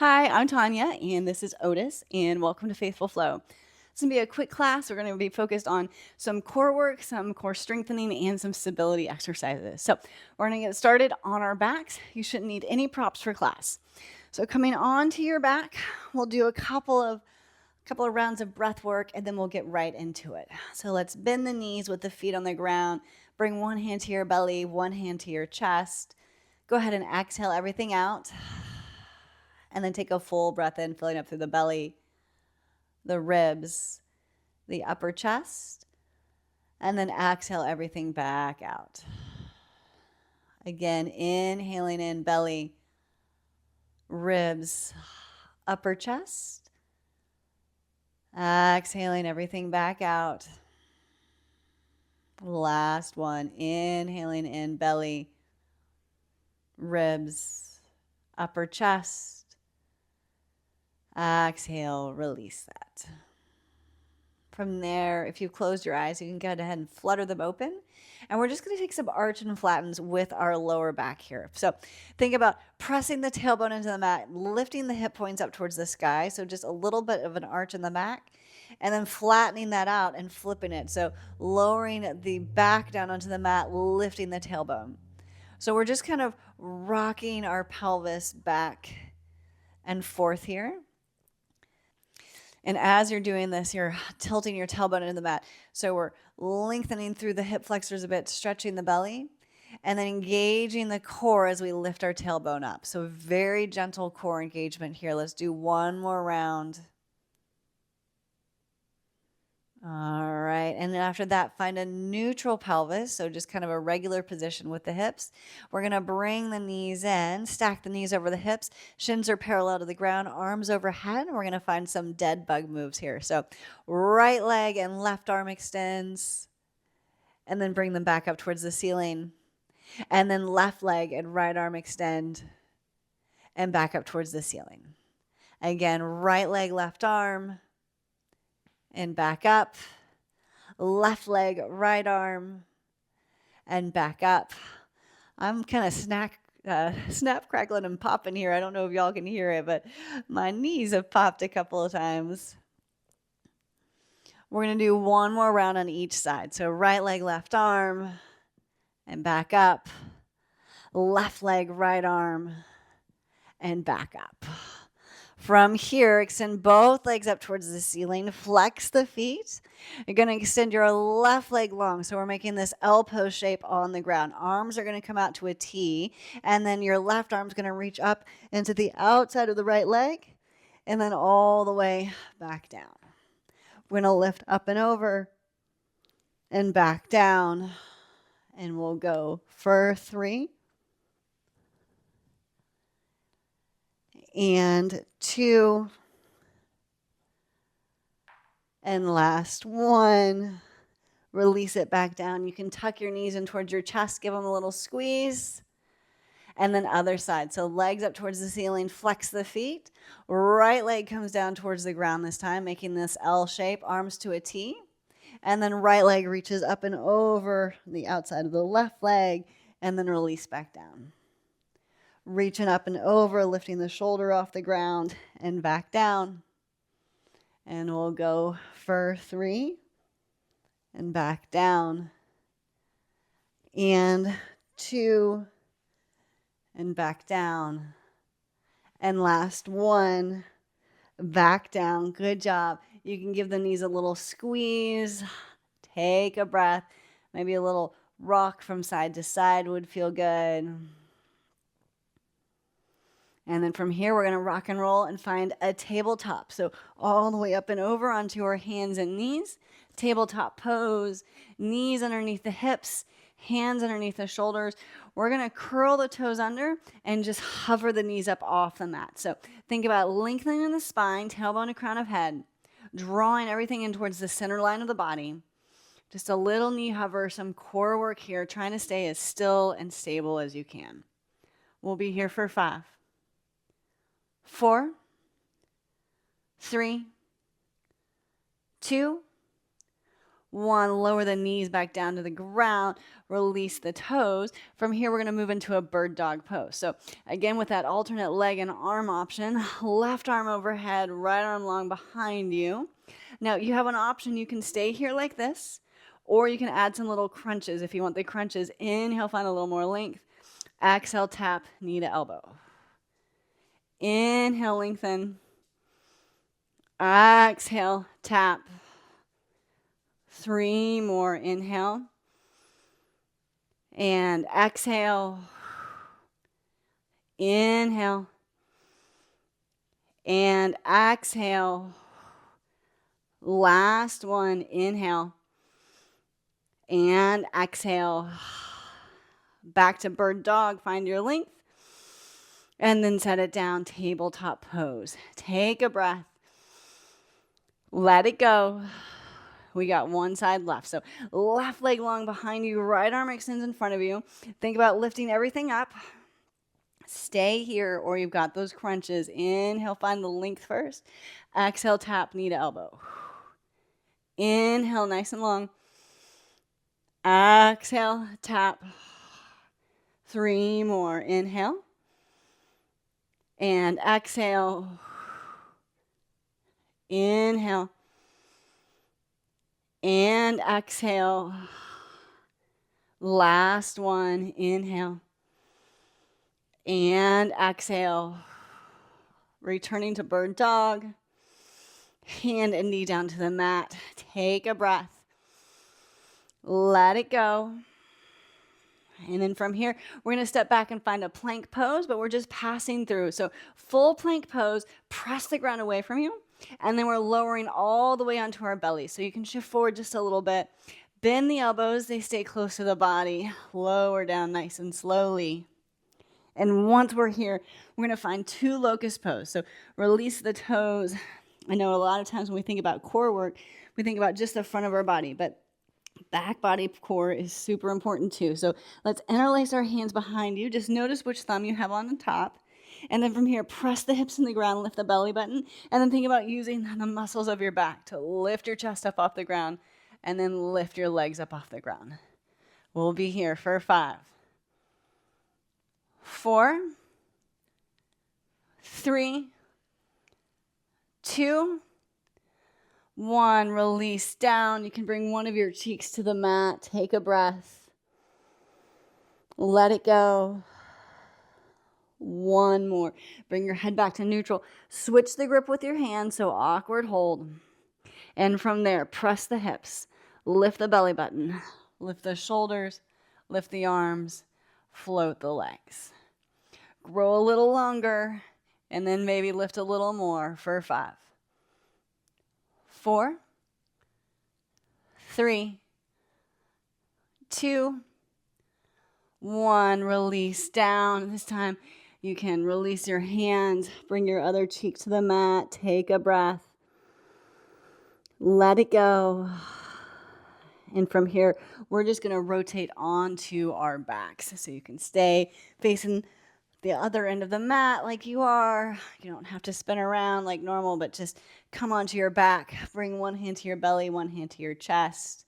Hi, I'm Tanya, and this is Otis, and welcome to Faithful Flow. It's going to be a quick class. We're going to be focused on some core work, some core strengthening, and some stability exercises. So we're going to get started on our backs. You shouldn't need any props for class. So coming onto your back, we'll do a couple of rounds of breath work, and then we'll get right into it. So let's bend the knees with the feet on the ground. Bring one hand to your belly, one hand to your chest. Go ahead and exhale everything out. And then take a full breath in, filling up through the belly, the ribs, the upper chest, and then exhale everything back out. Again, inhaling in belly, ribs, upper chest, exhaling everything back out. Last one, inhaling in belly, ribs, upper chest. Exhale, release that. From there, if you've closed your eyes, you can go ahead and flutter them open. And we're just going to take some arch and flattens with our lower back here. So think about pressing the tailbone into the mat, lifting the hip points up towards the sky. So just a little bit of an arch in the back, and then flattening that out and flipping it. So lowering the back down onto the mat, lifting the tailbone. So we're just kind of rocking our pelvis back and forth here. And as you're doing this, you're tilting your tailbone into the mat. So we're lengthening through the hip flexors a bit, stretching the belly, and then engaging the core as we lift our tailbone up. So very gentle core engagement here. Let's do one more round. All right, and then after that, find a neutral pelvis, so just kind of a regular position with the hips. We're going to bring the knees in, stack the knees over the hips, shins are parallel to the ground, arms overhead, and we're going to find some dead bug moves here. So right leg and left arm extends, and then bring them back up towards the ceiling, and then left leg and right arm extend, and back up towards the ceiling. Again, right leg, left arm, and back up, left leg, right arm, and back up. I'm kind of snap, crackling, and popping here. I don't know if y'all can hear it, but my knees have popped a couple of times. We're going to do one more round on each side. So right leg, left arm, and back up. Left leg, right arm, and back up. From here, extend both legs up towards the ceiling. Flex the feet. You're going to extend your left leg long. So we're making this L pose shape on the ground. Arms are going to come out to a T. And then your left arm's going to reach up into the outside of the right leg. And then all the way back down. We're going to lift up and over. And back down. And we'll go for 3. And 2, and last 1. Release it back down. You can tuck your knees in towards your chest, give them a little squeeze, and then other side. So legs up towards the ceiling, flex the feet. Right leg comes down towards the ground this time, making this L shape, arms to a T, and then right leg reaches up and over the outside of the left leg, and then release back down. Reaching up and over, lifting the shoulder off the ground and back down. And we'll go for 3 and back down. And 2 and back down. And last 1, back down. Good job. You can give the knees a little squeeze. Take a breath. Maybe a little rock from side to side would feel good. And then from here, we're going to rock and roll and find a tabletop. So all the way up and over onto our hands and knees. Tabletop pose, knees underneath the hips, hands underneath the shoulders. We're going to curl the toes under and just hover the knees up off the mat. So think about lengthening the spine, tailbone to crown of head, drawing everything in towards the center line of the body. Just a little knee hover, some core work here, trying to stay as still and stable as you can. We'll be here for 5. 4, 3, 2, 1, lower the knees back down to the ground, release the toes. From here, we're gonna move into a bird dog pose. So again, with that alternate leg and arm option, left arm overhead, right arm long behind you. Now you have an option, you can stay here like this, or you can add some little crunches. If you want the crunches, inhale, find a little more length. Exhale, tap, knee to elbow. Inhale, lengthen. Exhale, tap. 3 more, inhale. And exhale. Inhale. And exhale. Last one, inhale. And exhale. Back to bird dog, find your length. And then set it down, tabletop pose. Take a breath. Let it go. We got one side left. So left leg long behind you, right arm extends in front of you. Think about lifting everything up. Stay here, or you've got those crunches. Inhale, find the length first. Exhale, tap, knee to elbow. Inhale, nice and long. Exhale, tap. 3 more. Inhale. And exhale. Inhale. And exhale. Last one. Inhale. And exhale. Returning to bird dog. Hand and knee down to the mat. Take a breath. Let it go. And then from here, we're going to step back and find a plank pose, but we're just passing through. So full plank pose, press the ground away from you. And then we're lowering all the way onto our belly. So you can shift forward just a little bit. Bend the elbows, they stay close to the body. Lower down nice and slowly. And once we're here, we're going to find 2 locust pose. So release the toes. I know a lot of times when we think about core work, we think about just the front of our body, but back body core is super important too. So let's interlace our hands behind you. Just notice which thumb you have on the top. And then from here, press the hips in the ground, lift the belly button, and then think about using the muscles of your back to lift your chest up off the ground, and then lift your legs up off the ground. We'll be here for 5, 4, 3, 2, 1. Release down. You can bring one of your cheeks to the mat. Take a breath. Let it go. 1 more. Bring your head back to neutral. Switch the grip with your hands, so awkward hold. And from there, press the hips. Lift the belly button. Lift the shoulders. Lift the arms. Float the legs. Grow a little longer, and then maybe lift a little more for 5, 4, 3, 2, 1. Release down. This time you can release your hands, bring your other cheek to the mat, take a breath, let it go. And from here, we're just going to rotate onto our backs. So you can stay facing the other end of the mat like you are. You don't have to spin around like normal, but just come onto your back. Bring one hand to your belly, one hand to your chest.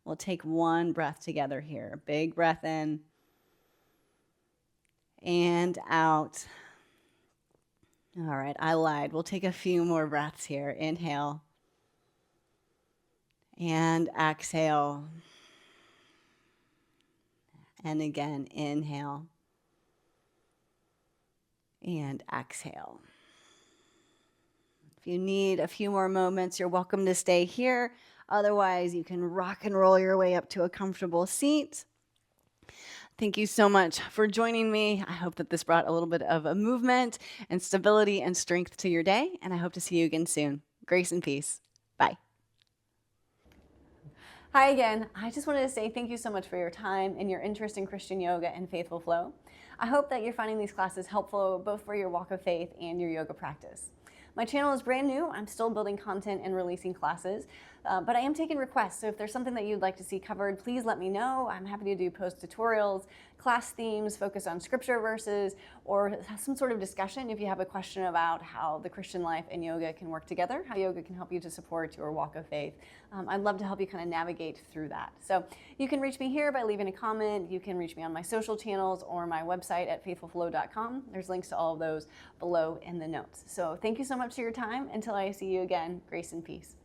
We'll take one breath together here. Big breath in and out. All right, I lied. We'll take a few more breaths here. Inhale and exhale. And again, inhale and exhale. If you need a few more moments, you're welcome to stay here. Otherwise, you can rock and roll your way up to a comfortable seat. Thank you so much for joining me. I hope that this brought a little bit of a movement and stability and strength to your day, and I hope to see you again soon. Grace and peace. Bye. Hi again. I just wanted to say thank you so much for your time and your interest in Christian yoga and Faithful Flow. I hope that you're finding these classes helpful both for your walk of faith and your yoga practice. My channel is brand new. I'm still building content and releasing classes, But I am taking requests, so if there's something that you'd like to see covered, please let me know. I'm happy to do post tutorials, class themes, focus on scripture verses, or some sort of discussion if you have a question about how the Christian life and yoga can work together, how yoga can help you to support your walk of faith. I'd love to help you kind of navigate through that. So you can reach me here by leaving a comment. You can reach me on my social channels or my website at faithfulflow.com. There's links to all of those below in the notes. So thank you so much for your time. Until I see you again, grace and peace.